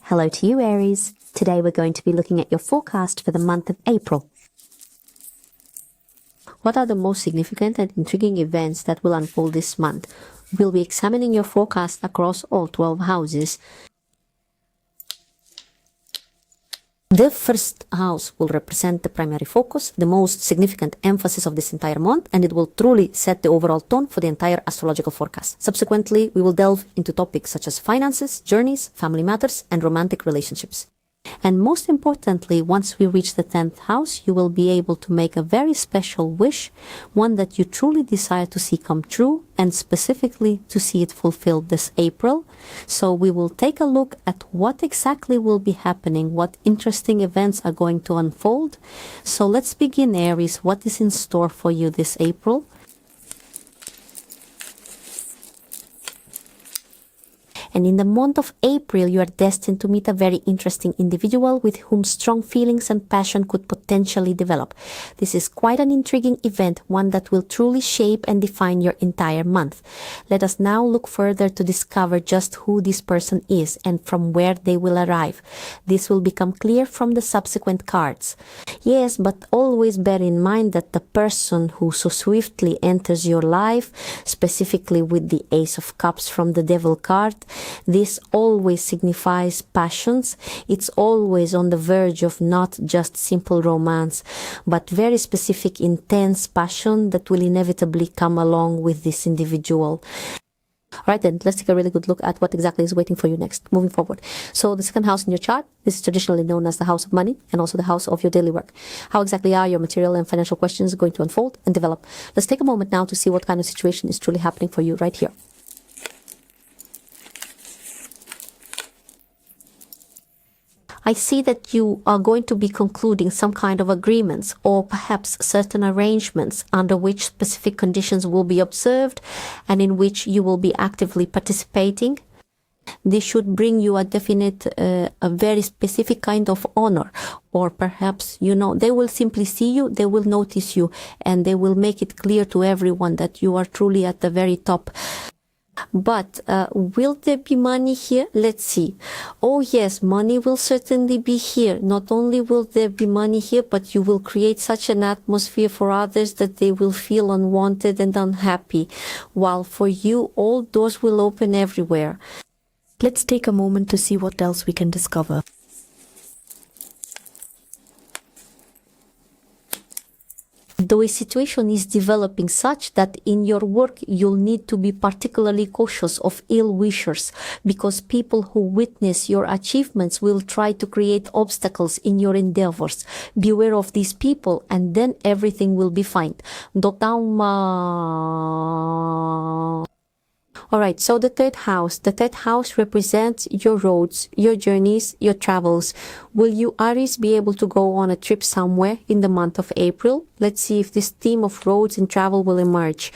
Hello to you, Aries. Today we're going to be looking at your forecast for the month of April. What are the most significant and intriguing events that will unfold this month? We'll be examining your forecast across all 12 houses. The first house will represent the primary focus, the most significant emphasis of this entire month, and it will truly set the overall tone for the entire astrological forecast. Subsequently, we will delve into topics such as finances, journeys, family matters, and romantic relationships. And most importantly, once we reach the 10th house, you will be able to make a very special wish, one that you truly desire to see come true, and specifically to see it fulfilled this April. So we will take a look at what exactly will be happening, what interesting events are going to unfold. So let's begin, Aries. What is in store for you this April? And in the month of April, you are destined to meet a very interesting individual with whom strong feelings and passion could potentially develop. This is quite an intriguing event, one that will truly shape and define your entire month. Let us now look further to discover just who this person is and from where they will arrive. This will become clear from the subsequent cards. Yes, but always bear in mind that the person who so swiftly enters your life, specifically with the Ace of Cups from the Devil card, this always signifies passions. It's always on the verge of not just simple romance, but very specific, intense passion that will inevitably come along with this individual. Alright then, let's take a really good look at what exactly is waiting for you next, moving forward. So the second house in your chart, this is traditionally known as the house of money and also the house of your daily work. How exactly are your material and financial questions going to unfold and develop? Let's take a moment now to see what kind of situation is truly happening for you right here. I see that you are going to be concluding some kind of agreements or perhaps certain arrangements under which specific conditions will be observed and in which you will be actively participating. This should bring you a definite, a very specific kind of honor, or perhaps, you know, they will simply see you, they will notice you, and they will make it clear to everyone that you are truly at the very top. But will there be money here? Let's see. Oh yes, money will certainly be here. Not only will there be money here, but you will create such an atmosphere for others that they will feel unwanted and unhappy. While for you, all doors will open everywhere. Let's take a moment to see what else we can discover. Though a situation is developing such that in your work you'll need to be particularly cautious of ill-wishers, because people who witness your achievements will try to create obstacles in your endeavors. Beware of these people and then everything will be fine. Alright, so the third house represents your roads, your journeys, your travels. Will you, Aries, be able to go on a trip somewhere in the month of April? Let's see if this theme of roads and travel will emerge.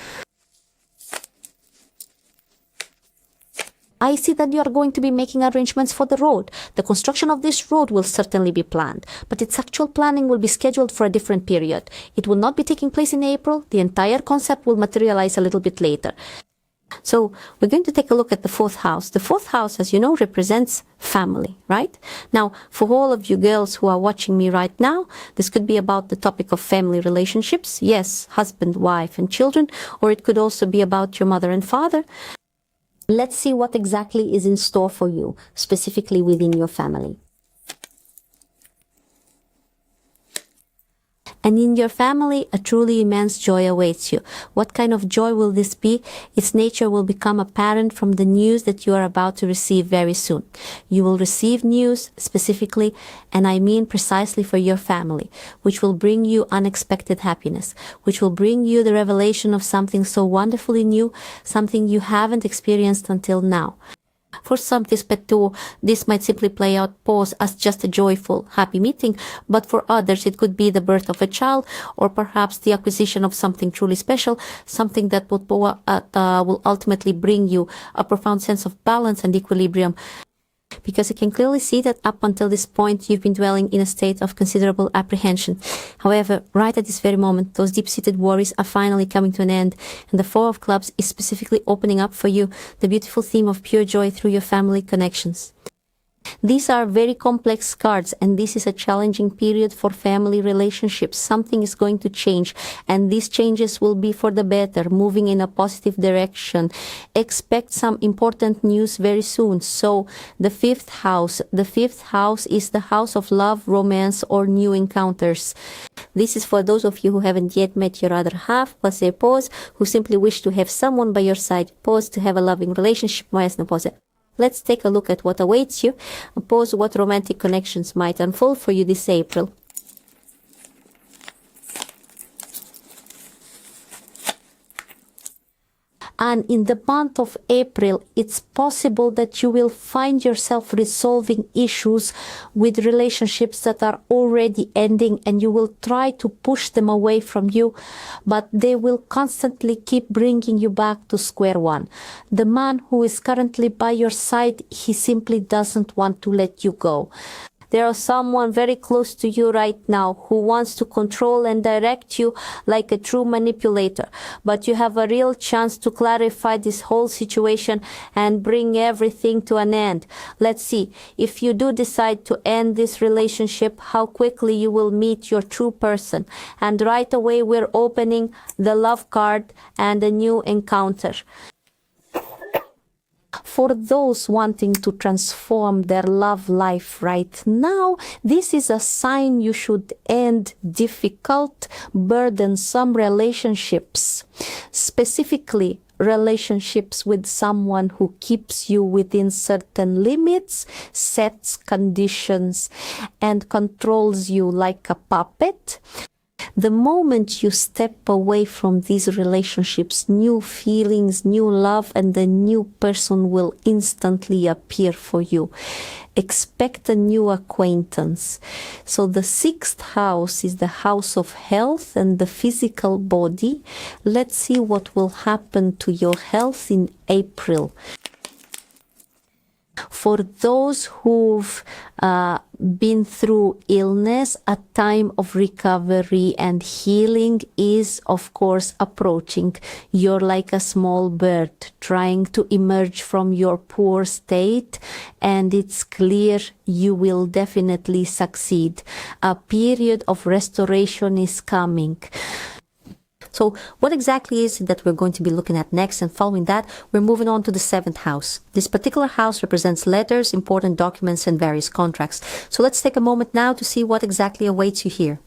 I see that you are going to be making arrangements for the road. The construction of this road will certainly be planned, but its actual planning will be scheduled for a different period. It will not be taking place in April. The entire concept will materialize a little bit later. So we're going to take a look at the fourth house. The fourth house, as you know, represents family, right? Now, for all of you girls who are watching me right now, this could be about the topic of family relationships. Yes, husband, wife, and children, or it could also be about your mother and father. Let's see what exactly is in store for you, specifically within your family. And in your family, a truly immense joy awaits you. What kind of joy will this be? Its nature will become apparent from the news that you are about to receive very soon. You will receive news specifically, and I mean precisely for your family, which will bring you unexpected happiness, which will bring you the revelation of something so wonderfully new, something you haven't experienced until now. For some, this might simply play out as just a joyful, happy meeting, but for others it could be the birth of a child, or perhaps the acquisition of something truly special, something that will ultimately bring you a profound sense of balance and equilibrium. because you can clearly see that up until this point you've been dwelling in a state of considerable apprehension. However, right at this very moment, those deep-seated worries are finally coming to an end, and the Four of Clubs is specifically opening up for you the beautiful theme of pure joy through your family connections. These are very complex cards, and this is a challenging period for family relationships. Something is going to change, and these changes will be for the better, moving in a positive direction. Expect some important news very soon. So the fifth house is the house of love, romance, or new encounters. This is for those of you who haven't yet met your other half, pause, who simply wish to have someone by your side, pause, to have a loving relationship, pause. Let's take a look at what awaits you, pause, what romantic connections might unfold for you this April. And in the month of April, it's possible that you will find yourself resolving issues with relationships that are already ending, and you will try to push them away from you, but they will constantly keep bringing you back to square one. The man who is currently by your side, he simply doesn't want to let you go. There is someone very close to you right now who wants to control and direct you like a true manipulator. But you have a real chance to clarify this whole situation and bring everything to an end. Let's see, if you do decide to end this relationship, how quickly you will meet your true person. And right away we're opening the love card and a new encounter. For those wanting to transform their love life right now, this is a sign you should end difficult, burdensome relationships, specifically relationships with someone who keeps you within certain limits, sets conditions, and controls you like a puppet. The moment you step away from these relationships, new feelings, new love, and the new person will instantly appear for you. Expect a new acquaintance. So the sixth house is the house of health and the physical body. Let's see what will happen to your health in April. For those who've been through illness, a time of recovery and healing is, of course, approaching. You're like a small bird trying to emerge from your poor state, and it's clear you will definitely succeed. A period of restoration is coming. So what exactly is it that we're going to be looking at next? And following that, we're moving on to the seventh house. This particular house represents letters, important documents, and various contracts. So let's take a moment now to see what exactly awaits you here.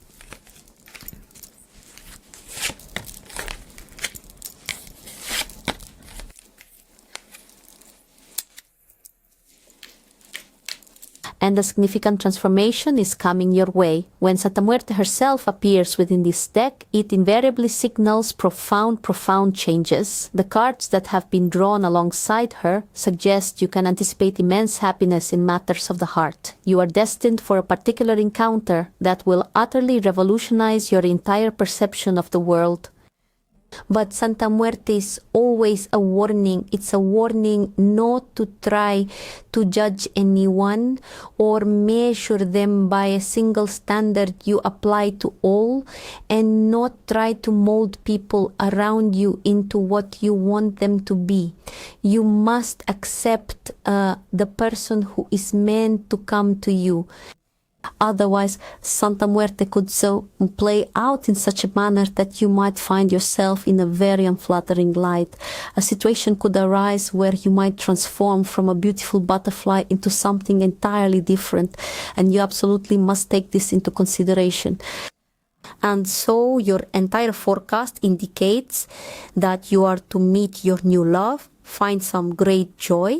And a significant transformation is coming your way. When Santa Muerte herself appears within this deck, it invariably signals profound changes. The cards that have been drawn alongside her suggest you can anticipate immense happiness in matters of the heart. You are destined for a particular encounter that will utterly revolutionize your entire perception of the world. But Santa Muerte is always a warning. It's a warning not to try to judge anyone or measure them by a single standard you apply to all, and not try to mold people around you into what you want them to be. You must accept the person who is meant to come to you. Otherwise, Santa Muerte could so play out in such a manner that you might find yourself in a very unflattering light. A situation could arise where you might transform from a beautiful butterfly into something entirely different, and you absolutely must take this into consideration. And so your entire forecast indicates that you are to meet your new love, find some great joy,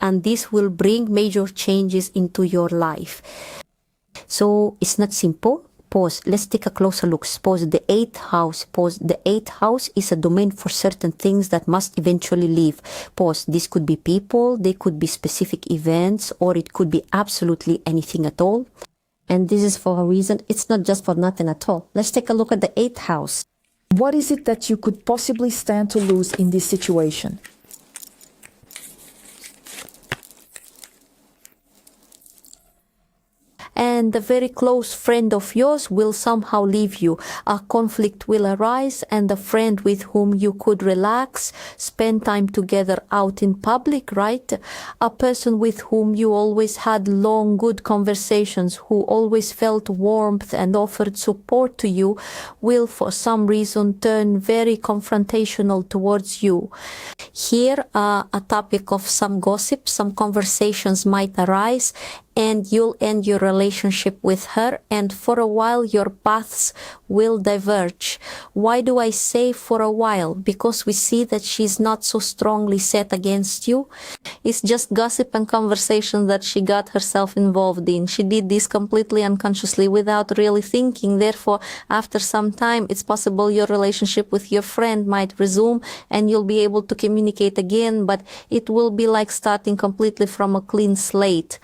and this will bring major changes into your life. So it's not simple. Pause. Let's take a closer look. Suppose the eighth house. Pause. The eighth house is a domain for certain things that must eventually leave. Pause. This could be people, they could be specific events, or it could be absolutely anything at all. And this is for a reason. It's not just for nothing at all. Let's take a look at the eighth house. What is it that you could possibly stand to lose in this situation? and a very close friend of yours will somehow leave you. A conflict will arise, and a friend with whom you could relax, spend time together out in public, right? A person with whom you always had long, good conversations, who always felt warmth and offered support to you, will for some reason turn very confrontational towards you. Here, a topic of some gossip, some conversations might arise, and you'll end your relationship with her, and for a while your paths will diverge. Why do I say for a while? Because we see that she's not so strongly set against you. It's just gossip and conversation that she got herself involved in. She did this completely unconsciously without really thinking. Therefore, after some time, it's possible your relationship with your friend might resume and you'll be able to communicate again, but it will be like starting completely from a clean slate.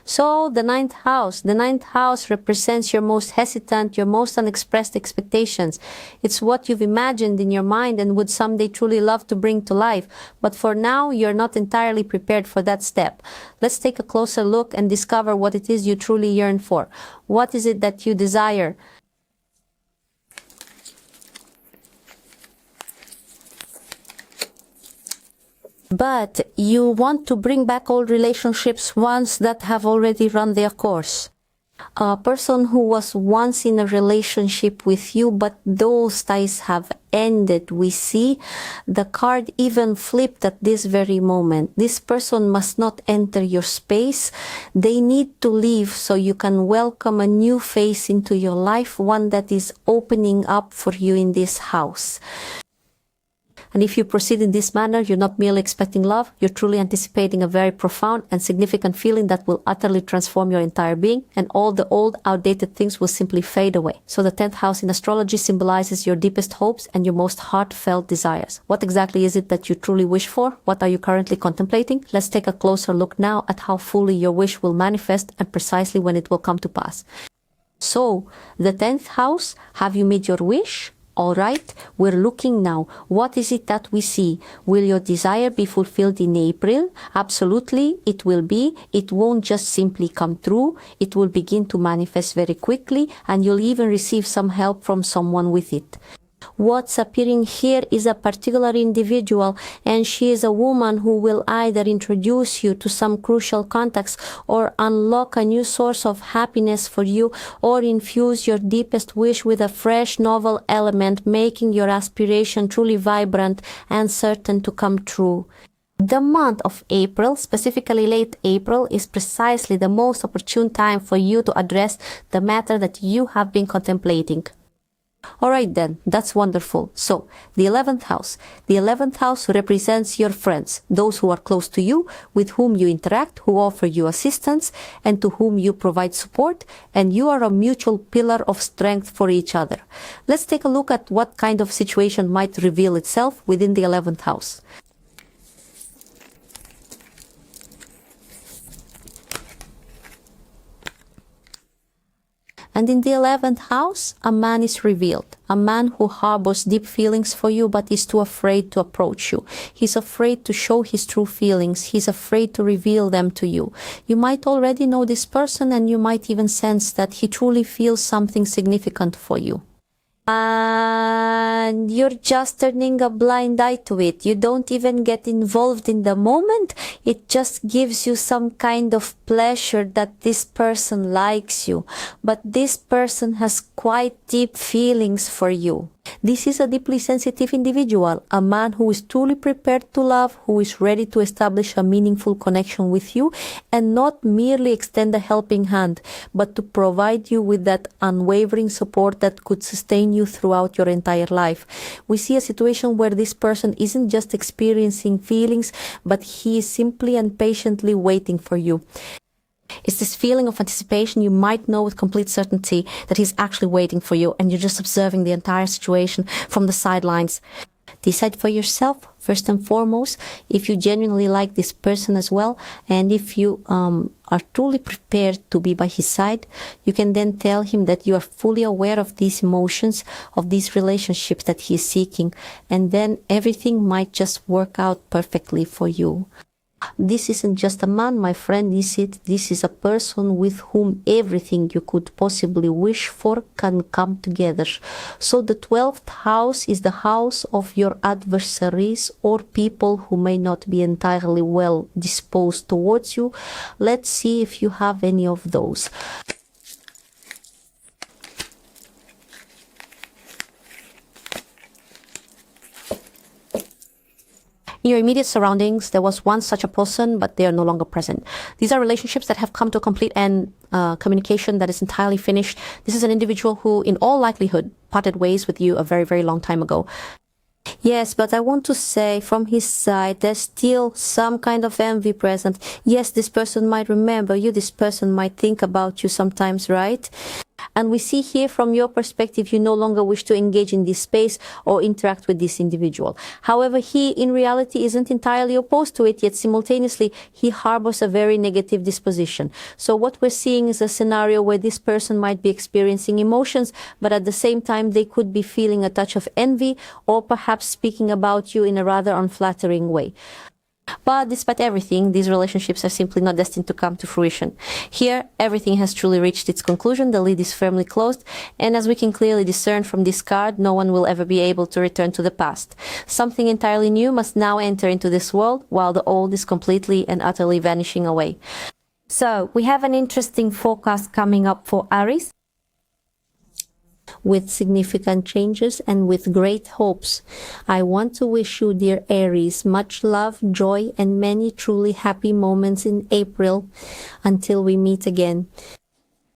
So the ninth house represents your most hesitant, your most unexpressed expectations. It's what you've imagined in your mind and would someday truly love to bring to life. But for now, you're not entirely prepared for that step. Let's take a closer look and discover what it is you truly yearn for. What is it that you desire? But you want to bring back old relationships, ones that have already run their course. A person who was once in a relationship with you, but those ties have ended. We see the card even flipped at this very moment. This person must not enter your space. They need to leave so you can welcome a new face into your life, one that is opening up for you in this house. And if you proceed in this manner, you're not merely expecting love, you're truly anticipating a very profound and significant feeling that will utterly transform your entire being, and all the old, outdated things will simply fade away. So the 10th house in astrology symbolizes your deepest hopes and your most heartfelt desires. What exactly is it that you truly wish for? What are you currently contemplating? Let's take a closer look now at how fully your wish will manifest and precisely when it will come to pass. So, the 10th house, have you made your wish? All right, we're looking now. What is it that we see? Will your desire be fulfilled in April? Absolutely, it will be. It won't just simply come true. It will begin to manifest very quickly, and you'll even receive some help from someone with it. What's appearing here is a particular individual, and she is a woman who will either introduce you to some crucial contacts or unlock a new source of happiness for you, or infuse your deepest wish with a fresh novel element, making your aspiration truly vibrant and certain to come true. The month of April, specifically late April, is precisely the most opportune time for you to address the matter that you have been contemplating. Alright then, that's wonderful. So, the 11th house. The 11th house represents your friends, those who are close to you, with whom you interact, who offer you assistance, and to whom you provide support, and you are a mutual pillar of strength for each other. Let's take a look at what kind of situation might reveal itself within the 11th house. And in the 11th house, a man is revealed. A man who harbors deep feelings for you but is too afraid to approach you. He's afraid to show his true feelings. He's afraid to reveal them to you. You might already know this person, and you might even sense that he truly feels something significant for you. And you're just turning a blind eye to it. You don't even get involved in the moment. It just gives you some kind of pleasure that this person likes you. But this person has quite deep feelings for you. This is a deeply sensitive individual, a man who is truly prepared to love, who is ready to establish a meaningful connection with you, and not merely extend a helping hand, but to provide you with that unwavering support that could sustain you throughout your entire life. We see a situation where this person isn't just experiencing feelings, but he is simply and patiently waiting for you. It's this feeling of anticipation. You might know with complete certainty that he's actually waiting for you, and you're just observing the entire situation from the sidelines. Decide for yourself, first and foremost, if you genuinely like this person as well, and if you are truly prepared to be by his side. You can then tell him that you are fully aware of these emotions, of these relationships that he is seeking, and then everything might just work out perfectly for you. This isn't just a man, my friend, is it? This is a person with whom everything you could possibly wish for can come together. So the 12th house is the house of your adversaries or people who may not be entirely well disposed towards you. Let's see if you have any of those. In your immediate surroundings, there was once such a person, but they are no longer present. These are relationships that have come to a complete end, communication that is entirely finished. This is an individual who, in all likelihood, parted ways with you a very, very long time ago. Yes, but I want to say from his side, there's still some kind of envy present. Yes, this person might remember you, this person might think about you sometimes, right? And we see here from your perspective, you no longer wish to engage in this space or interact with this individual. However, he in reality isn't entirely opposed to it, yet simultaneously he harbors a very negative disposition. So what we're seeing is a scenario where this person might be experiencing emotions, but at the same time they could be feeling a touch of envy or perhaps speaking about you in a rather unflattering way. But despite everything, these relationships are simply not destined to come to fruition. Here, everything has truly reached its conclusion, the lid is firmly closed, and as we can clearly discern from this card, no one will ever be able to return to the past. Something entirely new must now enter into this world, while the old is completely and utterly vanishing away. So, we have an interesting forecast coming up for Aries, with significant changes and with great hopes. I want to wish you, dear Aries, much love, joy, and many truly happy moments in April until we meet again.